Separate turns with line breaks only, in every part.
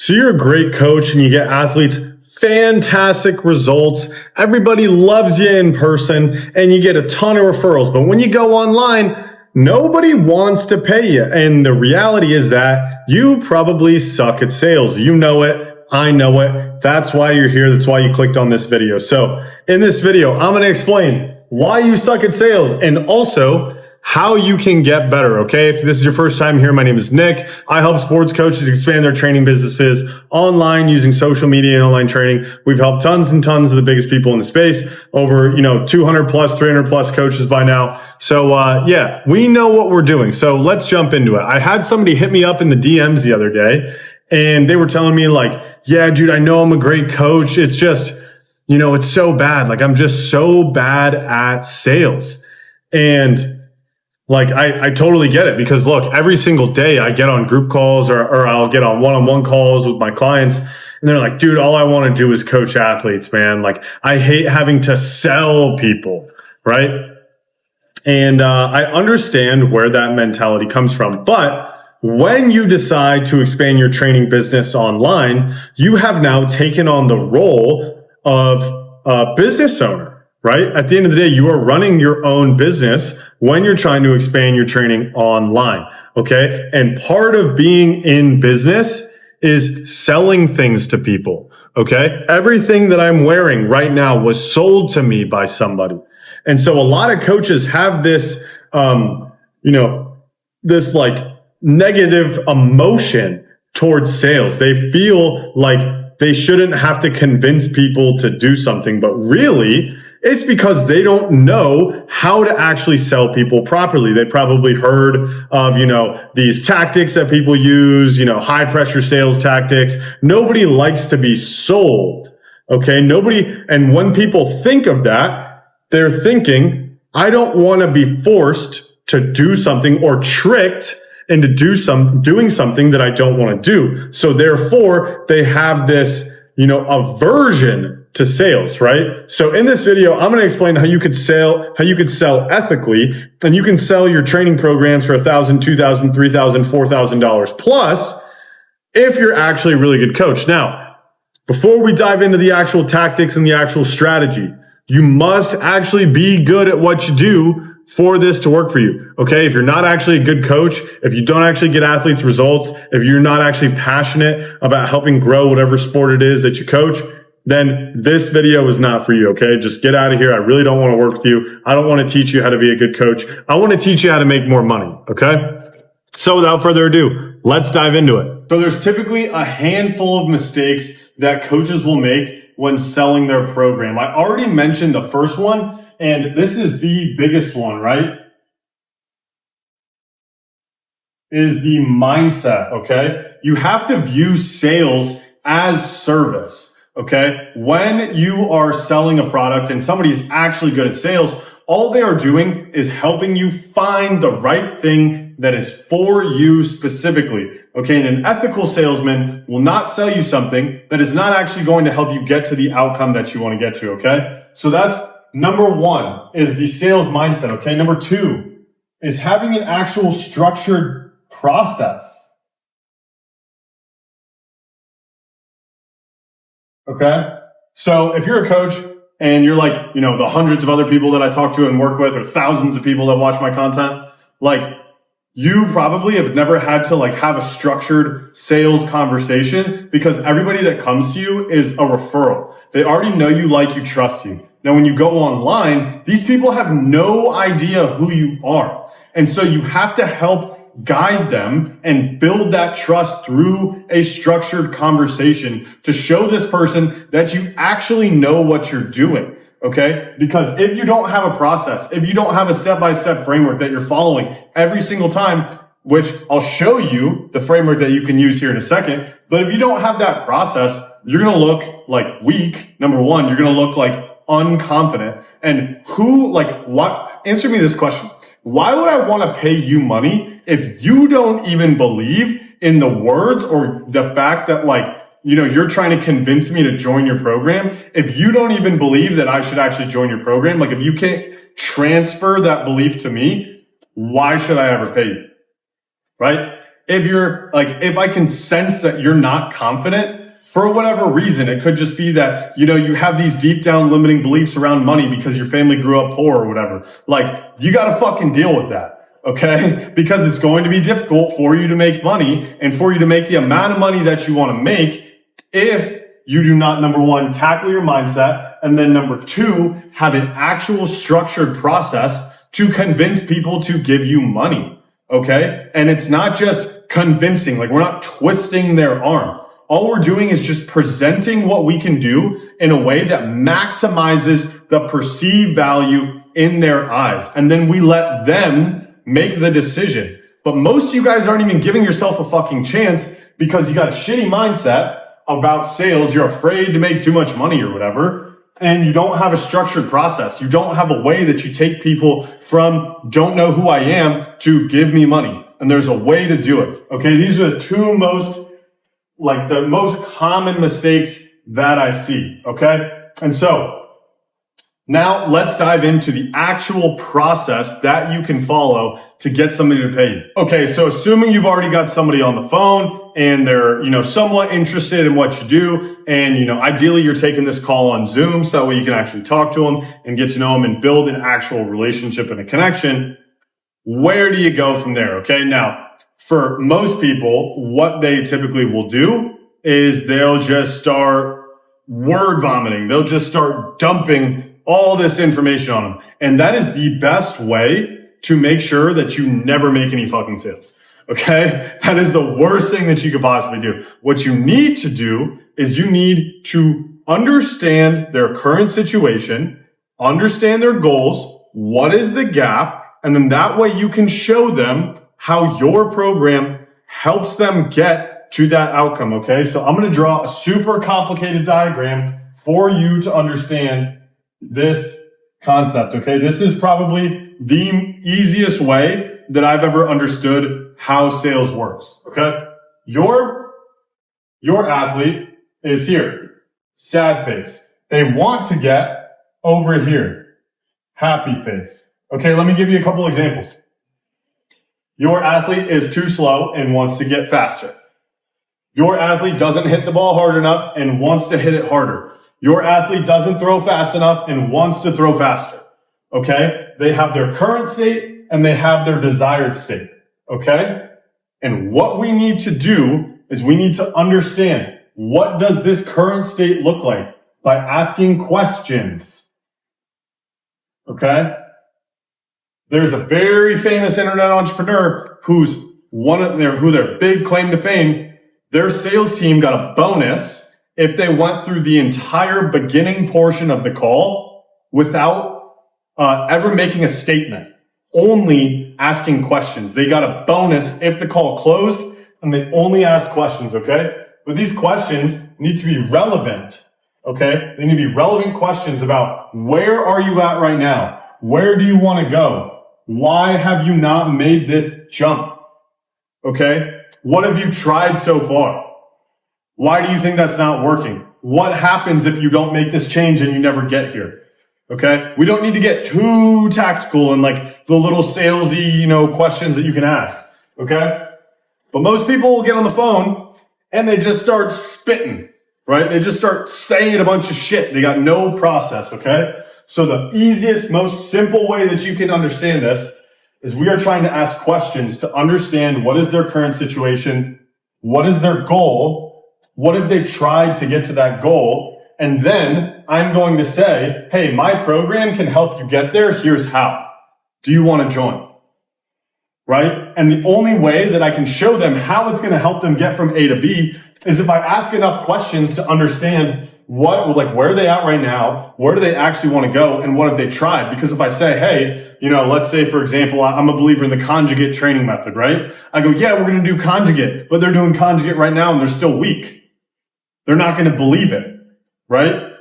So you're a great coach and you get athletes fantastic results. Everybody loves you in person and you get a ton of referrals. But when you go online, nobody wants to pay you. And the reality is that you probably suck at sales. You know it. I know it. That's why you're here. That's why you clicked on this video. So in this video, I'm going to explain why you suck at sales and also how you can get better, okay? If this is your first time here, my name is Nick. I help sports coaches expand their training businesses online using social media and online training. We've helped tons and tons of the biggest people in the space, over 200 plus, 300 plus coaches by now. So yeah, we know what we're doing. So let's jump into it. I had somebody hit me up in the DMs the other day and they were telling me like, yeah, dude, I know I'm a great coach. It's just, it's so bad. Like I'm just so bad at sales. And like, I totally get it because look, every single day I get on group calls or I'll get on one-on-one calls with my clients and they're like, dude, all I want to do is coach athletes, man. Like I hate having to sell people, right? And I understand where that mentality comes from. But when you decide to expand your training business online, you have now taken on the role of a business owner. Right? At the end of the day, you are running your own business when you're trying to expand your training online. Okay. And part of being in business is selling things to people. Okay. Everything that I'm wearing right now was sold to me by somebody. And so a lot of coaches have this, this like negative emotion towards sales. They feel like they shouldn't have to convince people to do something, but really, it's because they don't know how to actually sell people properly. They probably heard of, these tactics that people use, high pressure sales tactics. Nobody likes to be sold. Okay. And when people think of that, they're thinking, I don't want to be forced to do something or tricked into doing something that I don't want to do. So therefore they have this, aversion to sales, right? So in this video, I'm going to explain how you could sell ethically, and you can sell your training programs for $1,000, $2,000, $3,000, $4,000 plus if you're actually a really good coach. Now, before we dive into the actual tactics and the actual strategy, you must actually be good at what you do for this to work for you. Okay. If you're not actually a good coach, if you don't actually get athletes results, if you're not actually passionate about helping grow whatever sport it is that you coach, then this video is not for you. Okay. Just get out of here. I really don't want to work with you. I don't want to teach you how to be a good coach. I want to teach you how to make more money. Okay. So without further ado, let's dive into it. So there's typically a handful of mistakes that coaches will make when selling their program. I already mentioned the first one, and this is the biggest one, right? Is the mindset, okay? You have to view sales as service, okay? When you are selling a product and somebody is actually good at sales, all they are doing is helping you find the right thing that is for you specifically, okay? And an ethical salesman will not sell you something that is not actually going to help you get to the outcome that you want to get to, okay? So that's number one, is the sales mindset, okay? Number two is having an actual structured process, okay? So if you're a coach and you're like, the hundreds of other people that I talk to and work with, or thousands of people that watch my content, like you probably have never had to have a structured sales conversation because everybody that comes to you is a referral. They already know you, like you, trust you. Now, when you go online, these people have no idea who you are. And so you have to help guide them and build that trust through a structured conversation to show this person that you actually know what you're doing. Okay? Because if you don't have a process, if you don't have a step-by-step framework that you're following every single time, which I'll show you the framework that you can use here in a second, but if you don't have that process, you're going to look like weak. Number one, you're going to look like unconfident. And answer me this question. Why would I want to pay you money if you don't even believe in the words or the fact that you're trying to convince me to join your program? If you don't even believe that I should actually join your program, if you can't transfer that belief to me, why should I ever pay you? Right? if I can sense that you're not confident for whatever reason, it could just be that, you have these deep down limiting beliefs around money because your family grew up poor or whatever. Like, you got to fucking deal with that. Okay? Because it's going to be difficult for you to make money and for you to make the amount of money that you want to make if you do not, number one, tackle your mindset, and then number two, have an actual structured process to convince people to give you money. Okay? And it's not just convincing, like we're not twisting their arm. All we're doing is just presenting what we can do in a way that maximizes the perceived value in their eyes. And then we let them make the decision. But most of you guys aren't even giving yourself a fucking chance because you got a shitty mindset about sales. You're afraid to make too much money or whatever. And you don't have a structured process. You don't have a way that you take people from don't know who I am to give me money. And there's a way to do it. Okay. These are the most common mistakes that I see. Okay. And so now let's dive into the actual process that you can follow to get somebody to pay you. Okay. So assuming you've already got somebody on the phone and they're, somewhat interested in what you do. And, ideally you're taking this call on Zoom so that way you can actually talk to them and get to know them and build an actual relationship and a connection. Where do you go from there? Okay. Now, for most people, what they typically will do is they'll just start word vomiting. They'll just start dumping all this information on them. And that is the best way to make sure that you never make any fucking sales. Okay? That is the worst thing that you could possibly do. What you need to do is you need to understand their current situation, understand their goals, what is the gap, and then that way you can show them how your program helps them get to that outcome. Okay? So I'm going to draw a super complicated diagram for you to understand this concept. Okay. This is probably the easiest way that I've ever understood how sales works. Okay. Your athlete is here. Sad face. They want to get over here. Happy face. Okay. Let me give you a couple examples. Your athlete is too slow and wants to get faster. Your athlete doesn't hit the ball hard enough and wants to hit it harder. Your athlete doesn't throw fast enough and wants to throw faster. Okay? They have their current state and they have their desired state. Okay? And what we need to do is we need to understand, what does this current state look like, by asking questions. Okay? There's a very famous internet entrepreneur who their big claim to fame, their sales team got a bonus if they went through the entire beginning portion of the call without ever making a statement, only asking questions. They got a bonus if the call closed and they only asked questions, okay? But these questions need to be relevant, okay? They need to be relevant questions about, where are you at right now? Where do you want to go? Why have you not made this jump? Okay? What have you tried so far? Why do you think that's not working? What happens if you don't make this change and you never get here? Okay? We don't need to get too tactical and like the little salesy, questions that you can ask. Okay? But most people will get on the phone and they just start spitting, right? They just start saying a bunch of shit. They got no process. Okay? So the easiest, most simple way that you can understand this is we are trying to ask questions to understand what is their current situation, what is their goal, what have they tried to get to that goal? And then I'm going to say, hey, my program can help you get there. Here's how. Do you want to join? Right? And the only way that I can show them how it's going to help them get from A to B is if I ask enough questions to understand where are they at right now? Where do they actually want to go? And what have they tried? Because if I say, hey, let's say, for example, I'm a believer in the conjugate training method, right? I go, yeah, we're going to do conjugate, but they're doing conjugate right now and they're still weak. They're not going to believe it, right?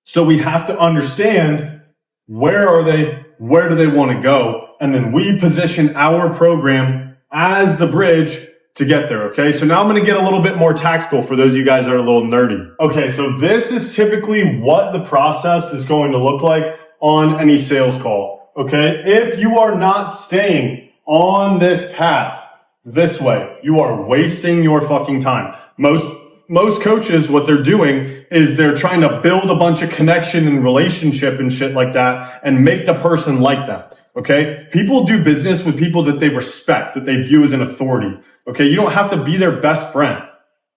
So we have to understand, where are they? Where do they want to go? And then we position our program as the bridge to get there. Okay. So now I'm going to get a little bit more tactical for those of you guys that are a little nerdy. Okay. So this is typically what the process is going to look like on any sales call. Okay. If you are not staying on this path, this way. You are wasting your fucking time. Most coaches, what they're doing is they're trying to build a bunch of connection and relationship and shit like that and make the person like them. Okay. People do business with people that they respect, that they view as an authority. Okay. You don't have to be their best friend.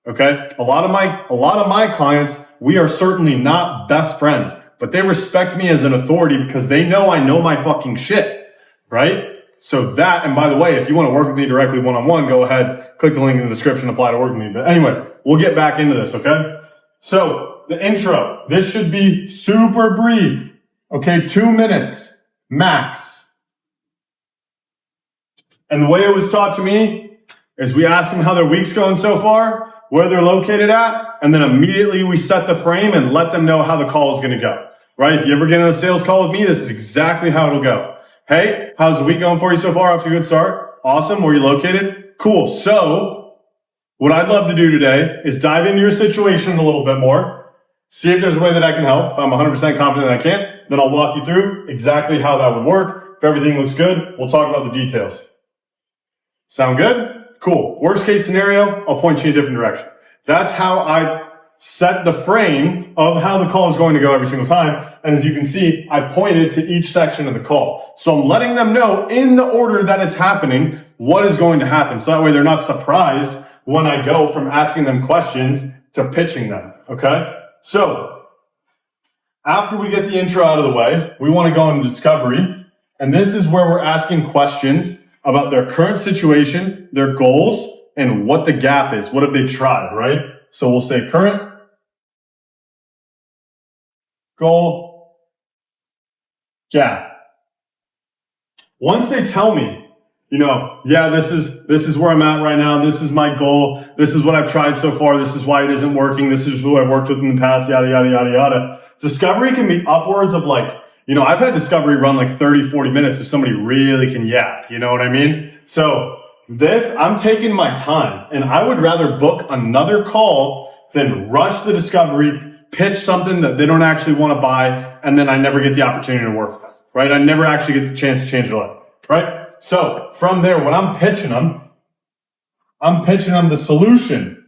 Okay. A lot of my clients, we are certainly not best friends, but they respect me as an authority because they know I know my fucking shit. Right. So that, and by the way, if you want to work with me directly one-on-one, go ahead, click the link in the description, apply to work with me. But anyway, we'll get back into this, okay? So the intro, this should be super brief, okay? 2 minutes max. And the way it was taught to me is we ask them how their week's going so far, where they're located at, and then immediately we set the frame and let them know how the call is going to go, right? If you ever get on a sales call with me, this is exactly how it'll go. Hey, how's the week going for you so far? Off to a good start. Awesome. Where are you located? Cool. So what I'd love to do today is dive into your situation a little bit more, see if there's a way that I can help. If I'm 100% confident that I can, then I'll walk you through exactly how that would work. If everything looks good, we'll talk about the details. Sound good? Cool. Worst case scenario, I'll point you in a different direction. That's how I set the frame of how the call is going to go every single time. And as you can see, I pointed to each section of the call. So I'm letting them know in the order that it's happening, what is going to happen. So that way they're not surprised when I go from asking them questions to pitching them. Okay. So after we get the intro out of the way, we want to go into discovery. And this is where we're asking questions about their current situation, their goals, and what the gap is. What have they tried, right? So we'll say current, goal, gap. Once they tell me, yeah, this is where I'm at right now. This is my goal. This is what I've tried so far. This is why it isn't working. This is who I've worked with in the past, yada, yada, yada, yada. Discovery can be upwards of I've had discovery run 30, 40 minutes if somebody really can yap. You know what I mean? So I'm taking my time, and I would rather book another call than rush the discovery, pitch something that they don't actually want to buy, and then I never get the opportunity to work with them, right? I never actually get the chance to change their life, right? So from there, when I'm pitching them the solution.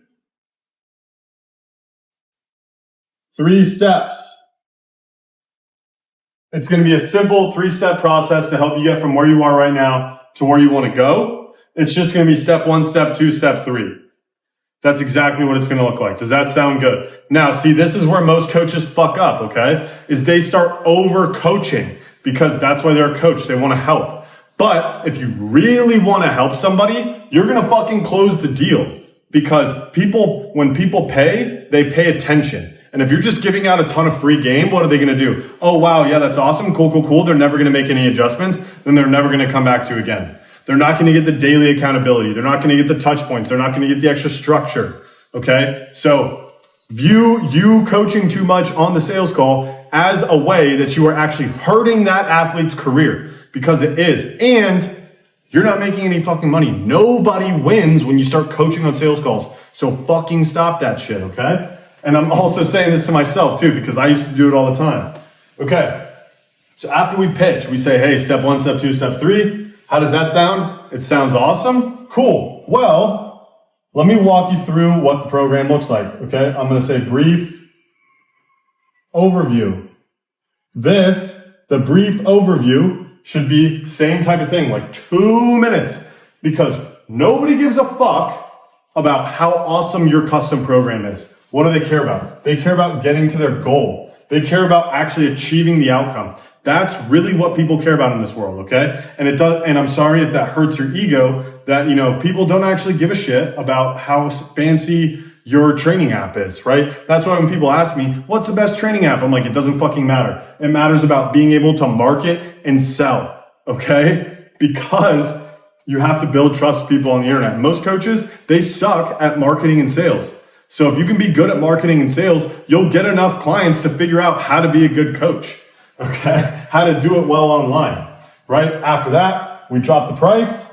3 steps. It's going to be a simple 3-step process to help you get from where you are right now to where you want to go. It's just going to be step 1, step 2, step 3. That's exactly what it's going to look like. Does that sound good? Now, see, this is where most coaches fuck up, okay? Is they start over coaching because that's why they're a coach. They want to help. But if you really want to help somebody, you're going to fucking close the deal because when people pay, they pay attention. And if you're just giving out a ton of free game, what are they going to do? Oh, wow. Yeah, that's awesome. Cool. They're never going to make any adjustments. Then they're never going to come back to you again. They're not going to get the daily accountability. They're not going to get the touch points. They're not going to get the extra structure. Okay. So view you coaching too much on the sales call as a way that you are actually hurting that athlete's career because it is. And you're not making any fucking money. Nobody wins when you start coaching on sales calls. So fucking stop that shit. Okay. And I'm also saying this to myself too, because I used to do it all the time. Okay. So after we pitch, we say, hey, step 1, step 2, step 3. How does that sound? It sounds awesome. Cool. Well, let me walk you through what the program looks like. Okay. I'm going to say brief overview. The brief overview should be same type of thing, 2 minutes, because nobody gives a fuck about how awesome your custom program is. What do they care about? They care about getting to their goal. They care about actually achieving the outcome. That's really what people care about in this world, okay? And it does, and I'm sorry if that hurts your ego, that, people don't actually give a shit about how fancy your training app is, right? That's why when people ask me, what's the best training app? I'm like, it doesn't fucking matter. It matters about being able to market and sell, okay? Because you have to build trust with people on the internet. Most coaches, they suck at marketing and sales. So if you can be good at marketing and sales, you'll get enough clients to figure out how to be a good coach, okay? How to do it well online, right? After that, we drop the price.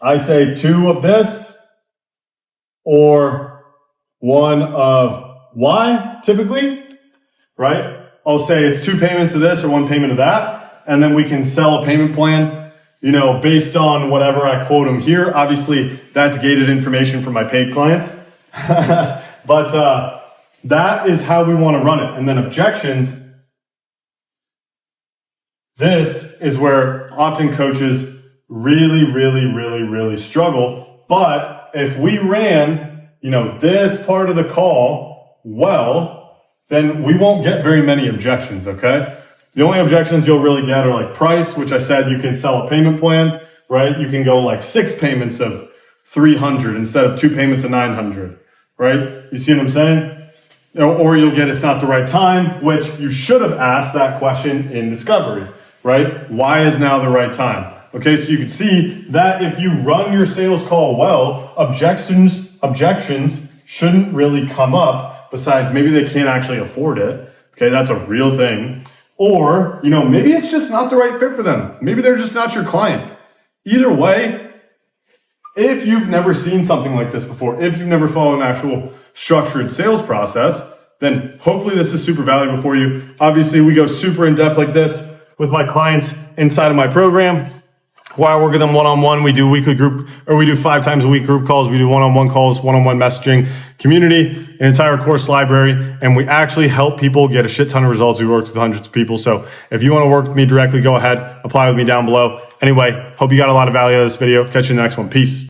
I say 2 of this or 1 of Y, typically, right? I'll say it's 2 payments of this or 1 payment of that. And then we can sell a payment plan based on whatever I quote them here. Obviously, that's gated information for my paid clients. But that is how we want to run it. And then objections. This is where often coaches really struggle. But if we ran, this part of the call well, then we won't get very many objections, okay? The only objections you'll really get are like price, which I said you can sell a payment plan, right? You can go like 6 payments of $300 instead of 2 payments of $900, right? You see what I'm saying? Or you'll get it's not the right time, which you should have asked that question in discovery, right? Why is now the right time? Okay, so you can see that if you run your sales call well, objections shouldn't really come up. Besides, maybe they can't actually afford it. Okay, that's a real thing. Or, maybe it's just not the right fit for them. Maybe they're just not your client. Either way, if you've never seen something like this before, if you've never followed an actual structured sales process, then hopefully this is super valuable for you. Obviously, we go super in depth like this with my clients inside of my program. Why I work with them one-on-one. We do weekly group, or we do 5 times a week group calls. We do one-on-one calls, one-on-one messaging, community, an entire course library, and we actually help people get a shit ton of results. We worked with hundreds of people. So if you want to work with me directly, go ahead, apply with me down below. Anyway, hope you got a lot of value out of this video. Catch you in the next one. Peace.